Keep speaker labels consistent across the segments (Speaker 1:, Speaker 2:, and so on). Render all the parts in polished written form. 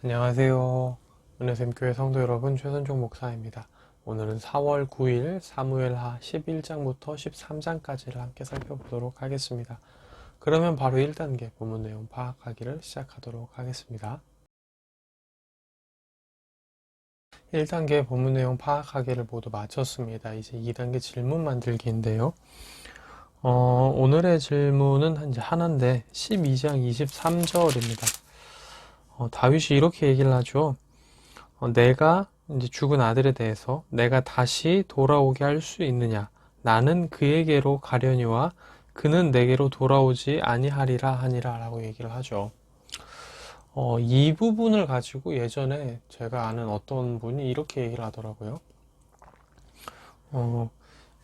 Speaker 1: 안녕하세요. 은혜샘교회 성도 여러분, 최선종 목사입니다. 오늘은 4월 9일 사무엘하 11장부터 13장까지를 함께 살펴보도록 하겠습니다. 그러면 바로 1단계 본문 내용 파악하기를 시작하도록 하겠습니다. 1단계 본문 내용 파악하기를 모두 마쳤습니다. 이제 2단계 질문 만들기인데요. 오늘의 질문은 이제 하나인데 12장 23절입니다. 다윗이 이렇게 얘기를 하죠. 내가 이제 죽은 아들에 대해서 내가 다시 돌아오게 할 수 있느냐? 나는 그에게로 가려니와 그는 내게로 돌아오지 아니하리라 하니라 라고 얘기를 하죠. 이 부분을 가지고 예전에 제가 아는 어떤 분이 이렇게 얘기를 하더라고요.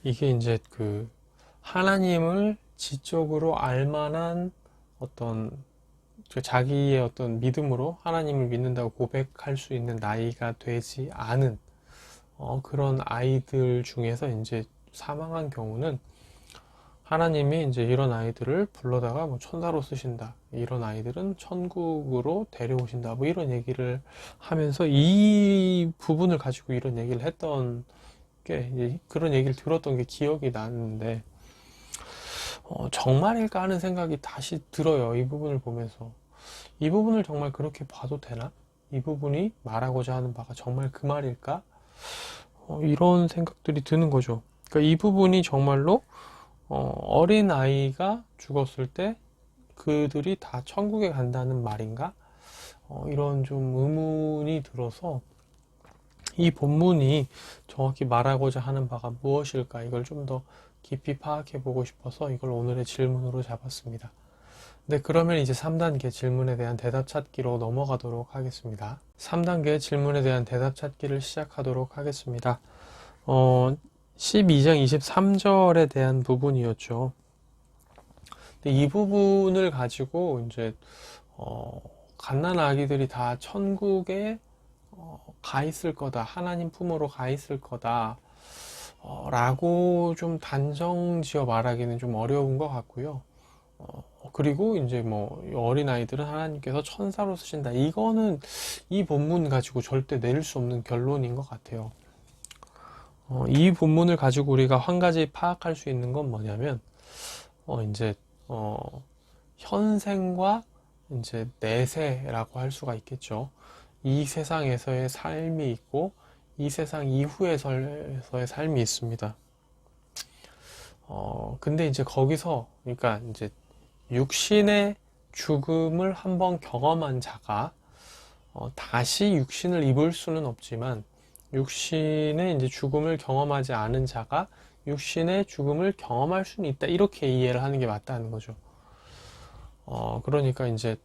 Speaker 1: 이게 이제 그 하나님을 지적으로 알만한 어떤 자기의 어떤 믿음으로 하나님을 믿는다고 고백할 수 있는 나이가 되지 않은 그런 아이들 중에서 이제 사망한 경우는 하나님이 이제 이런 아이들을 불러다가 뭐 천사로 쓰신다. 이런 아이들은 천국으로 데려오신다. 뭐 이런 얘기를 하면서 이 부분을 가지고 이런 얘기를 했던 게 이제 그런 얘기를 들었던 게 기억이 나는데 정말일까 하는 생각이 다시 들어요. 이 부분을 보면서. 이 부분을 정말 그렇게 봐도 되나? 이 부분이 말하고자 하는 바가 정말 그 말일까? 이런 생각들이 드는 거죠. 그러니까 이 부분이 정말로 어린 아이가 죽었을 때 그들이 다 천국에 간다는 말인가? 이런 좀 의문이 들어서 이 본문이 정확히 말하고자 하는 바가 무엇일까? 이걸 좀 더 깊이 파악해 보고 싶어서 이걸 오늘의 질문으로 잡았습니다. 네, 그러면 이제 3단계 질문에 대한 대답 찾기로 넘어가도록 하겠습니다. 3단계 질문에 대한 대답 찾기를 시작하도록 하겠습니다. 12장 23절에 대한 부분이었죠. 이 부분을 가지고 이제 갓난 아기들이 다 천국에 가 있을 거다, 하나님 품으로 가 있을 거다 라고 좀 단정 지어 말하기는 좀 어려운 것 같고요. 그리고 이제 뭐 어린아이들은 하나님께서 천사로 쓰신다. 이거는 이 본문 가지고 절대 내릴 수 없는 결론인 것 같아요. 이 본문을 가지고 우리가 한 가지 파악할 수 있는 건 뭐냐면 이제 현생과 이제 내세라고 할 수가 있겠죠. 이 세상에서의 삶이 있고 이 세상 이후에서의 삶이 있습니다. 근데 이제 거기서 그러니까 이제 육신의 죽음을 한번 경험한 자가 다시 육신을 입을 수는 없지만 육신의 이제 죽음을 경험하지 않은 자가 육신의 죽음을 경험할 수는 있다. 이렇게 이해를 하는 게 맞다는 거죠. 그러니까 이제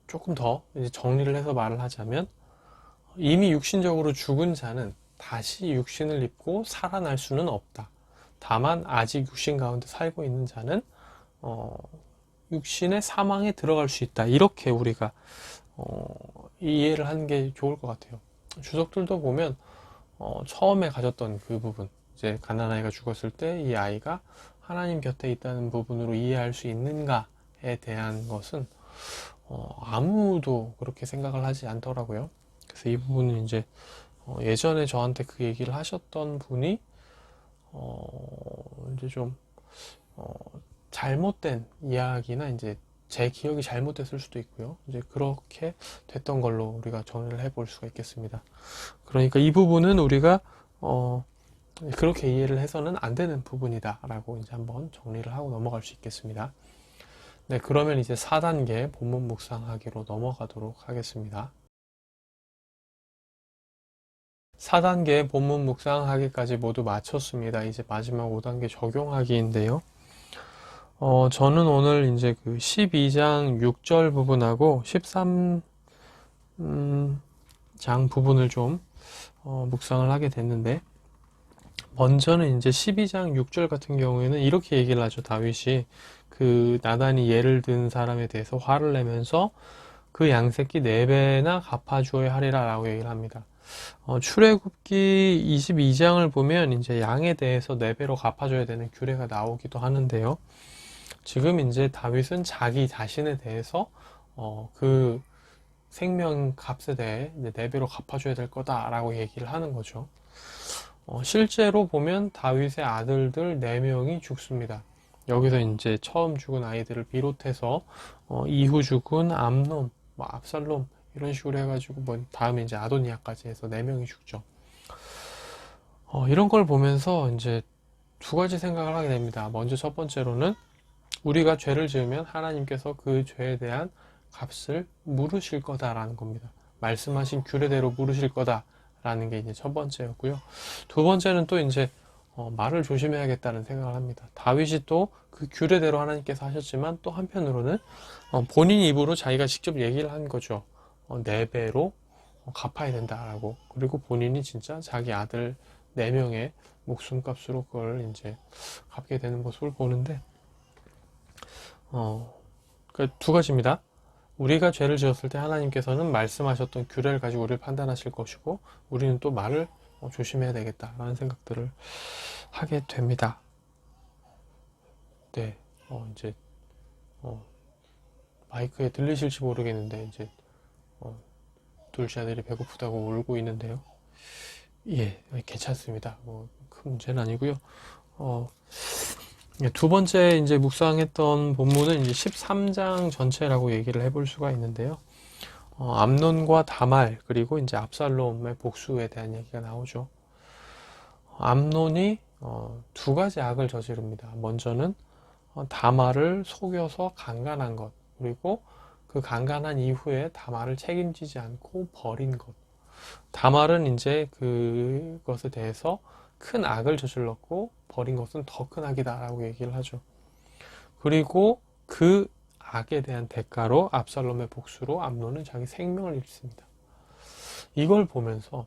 Speaker 1: 조금 더 이제 정리를 해서 말을 하자면 이미 육신적으로 죽은 자는 다시 육신을 입고 살아날 수는 없다. 다만 아직 육신 가운데 살고 있는 자는 육신의 사망에 들어갈 수 있다. 이렇게 우리가 이해를 하는 게 좋을 것 같아요. 주석들도 보면 처음에 가졌던 그 부분, 이제 갓난아이가 죽었을 때 이 아이가 하나님 곁에 있다는 부분으로 이해할 수 있는가에 대한 것은 아무도 그렇게 생각을 하지 않더라고요. 그래서 이 부분은 이제 예전에 저한테 그 얘기를 하셨던 분이 이제 좀 잘못된 이야기나 이제 제 기억이 잘못됐을 수도 있고요. 이제 그렇게 됐던 걸로 우리가 정리를 해볼 수가 있겠습니다. 그러니까 이 부분은 우리가 그렇게 이해를 해서는 안 되는 부분이다라고 이제 한번 정리를 하고 넘어갈 수 있겠습니다. 네, 그러면 이제 4단계 본문 묵상하기로 넘어가도록 하겠습니다. 4단계 본문 묵상하기까지 모두 마쳤습니다. 이제 마지막 5단계 적용하기인데요. 저는 오늘 이제 그 12장 6절 부분하고 13장 부분을 좀 묵상을 하게 됐는데, 먼저는 이제 12장 6절 같은 경우에는 이렇게 얘기를 하죠. 다윗이 그 나단이 예를 든 사람에 대해서 화를 내면서 그 양새끼 4배나 갚아주어야 하리라 라고 얘기를 합니다. 출애굽기 22장을 보면 이제 양에 대해서 4배로 갚아줘야 되는 규례가 나오기도 하는데요. 지금 이제 다윗은 자기 자신에 대해서 그 생명 값에 대해 이제 4배로 갚아줘야 될 거다라고 얘기를 하는 거죠. 실제로 보면 다윗의 아들들 4명이 죽습니다. 여기서 이제 처음 죽은 아이들을 비롯해서 이후 죽은 암논, 뭐 압살롬 이런 식으로 해가지고 뭐 다음에 이제 아도니아까지 해서 4명이 죽죠. 이런 걸 보면서 이제 두 가지 생각을 하게 됩니다. 먼저 첫 번째로는 우리가 죄를 지으면 하나님께서 그 죄에 대한 값을 물으실 거다라는 겁니다. 말씀하신 규례대로 물으실 거다라는 게 이제 첫 번째였고요. 두 번째는 또 이제 말을 조심해야겠다는 생각을 합니다. 다윗이 또 그 규례대로 하나님께서 하셨지만 또 한편으로는 본인 입으로 자기가 직접 얘기를 한 거죠. 4배로 갚아야 된다라고. 그리고 본인이 진짜 자기 아들 4명의 목숨값으로 그걸 이제 갚게 되는 모습을 보는데, 두 가지입니다. 우리가 죄를 지었을 때 하나님께서는 말씀하셨던 규례를 가지고 우리를 판단하실 것이고, 우리는 또 말을 조심해야 되겠다라는 생각들을 하게 됩니다. 네, 이제 마이크에 들리실지 모르겠는데 이제 둘째 아들이 배고프다고 울고 있는데요. 예, 괜찮습니다. 뭐 큰 문제는 아니고요. 두 번째 이제 묵상했던 본문은 이제 13장 전체라고 얘기를 해볼 수가 있는데요. 암논과 다말 그리고 이제 압살롬의 복수에 대한 얘기가 나오죠. 암논이 두 가지 악을 저지릅니다. 먼저는 다말을 속여서 강간한 것, 그리고 그 강간한 이후에 다말을 책임지지 않고 버린 것. 다말은 이제 그것에 대해서 큰 악을 저질렀고 버린 것은 더 큰 악이다라고 얘기를 하죠. 그리고 그 악에 대한 대가로 압살롬의 복수로 암논은 자기 생명을 잃습니다. 이걸 보면서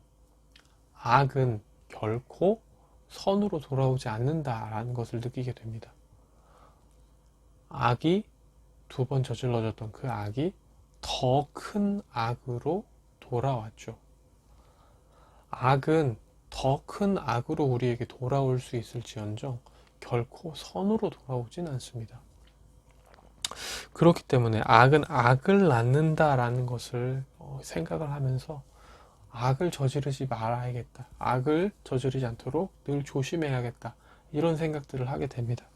Speaker 1: 악은 결코 선으로 돌아오지 않는다라는 것을 느끼게 됩니다. 악이 두 번 저질러졌던 그 악이 더 큰 악으로 돌아왔죠. 악은 더 큰 악으로 우리에게 돌아올 수 있을지언정 결코 선으로 돌아오진 않습니다. 그렇기 때문에 악은 악을 낳는다라는 것을 생각을 하면서 악을 저지르지 말아야겠다. 악을 저지르지 않도록 늘 조심해야겠다. 이런 생각들을 하게 됩니다.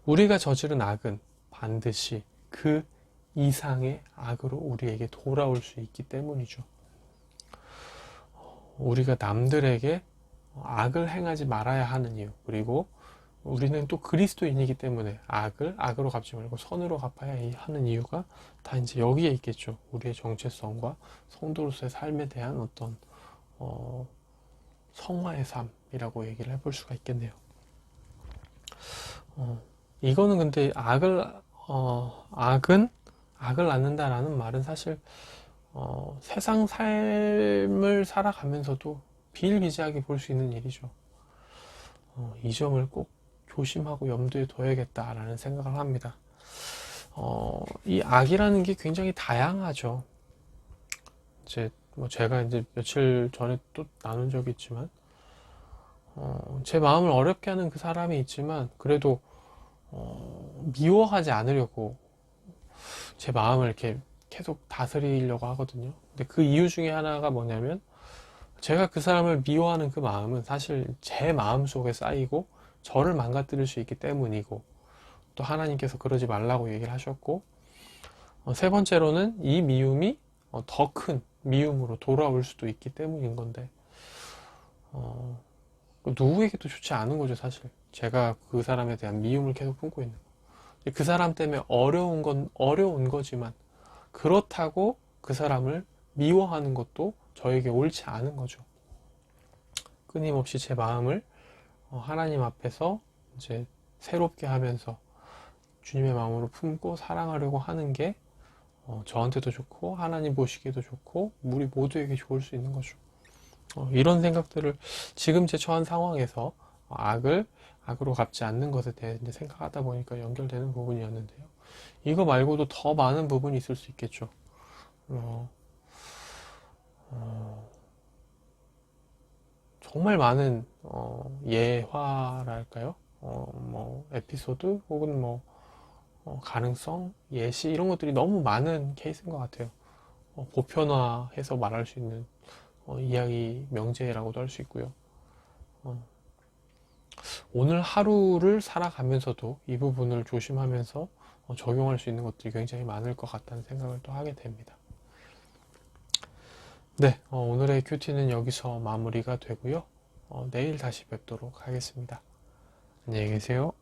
Speaker 1: 우리가 저지른 악은 반드시 그 이상의 악으로 우리에게 돌아올 수 있기 때문이죠. 우리가 남들에게 악을 행하지 말아야 하는 이유, 그리고 우리는 또 그리스도인이기 때문에 악을 악으로 갚지 말고 선으로 갚아야 하는 이유가 다 이제 여기에 있겠죠. 우리의 정체성과 성도로서의 삶에 대한 어떤 성화의 삶이라고 얘기를 해볼 수가 있겠네요. 이거는 근데 악은 악을 낳는다라는 말은 사실 세상 삶을 살아가면서도 비일비재하게 볼 수 있는 일이죠. 이 점을 꼭 조심하고 염두에 둬야겠다라는 생각을 합니다. 이 악이라는 게 굉장히 다양하죠. 이제 뭐 제가 이제 며칠 전에 또 나눈 적이 있지만, 제 마음을 어렵게 하는 그 사람이 있지만, 그래도 미워하지 않으려고 제 마음을 이렇게 계속 다스리려고 하거든요. 근데 그 이유 중에 하나가 뭐냐면, 제가 그 사람을 미워하는 그 마음은 사실 제 마음 속에 쌓이고 저를 망가뜨릴 수 있기 때문이고, 또 하나님께서 그러지 말라고 얘기를 하셨고, 세 번째로는 이 미움이 더 큰 미움으로 돌아올 수도 있기 때문인 건데, 누구에게도 좋지 않은 거죠. 사실 제가 그 사람에 대한 미움을 계속 품고 있는 거. 그 사람 때문에 어려운 건 어려운 거지만, 그렇다고 그 사람을 미워하는 것도 저에게 옳지 않은 거죠. 끊임없이 제 마음을 하나님 앞에서 이제 새롭게 하면서 주님의 마음으로 품고 사랑하려고 하는 게 저한테도 좋고 하나님 보시기에도 좋고 우리 모두에게 좋을 수 있는 거죠. 이런 생각들을 지금 제 처한 상황에서 악을 악으로 갚지 않는 것에 대해 이제 생각하다 보니까 연결되는 부분이었는데요. 이거 말고도 더 많은 부분이 있을 수 있겠죠. 정말 많은 예화랄까요? 뭐 에피소드 혹은 뭐 가능성, 예시 이런 것들이 너무 많은 케이스인 것 같아요. 보편화해서 말할 수 있는 이야기 명제라고도 할 수 있고요. 어, 오늘 하루를 살아가면서도 이 부분을 조심하면서 적용할 수 있는 것들이 굉장히 많을 것 같다는 생각을 또 하게 됩니다. 네, 오늘의 큐티는 여기서 마무리가 되고요. 내일 다시 뵙도록 하겠습니다. 안녕히 계세요.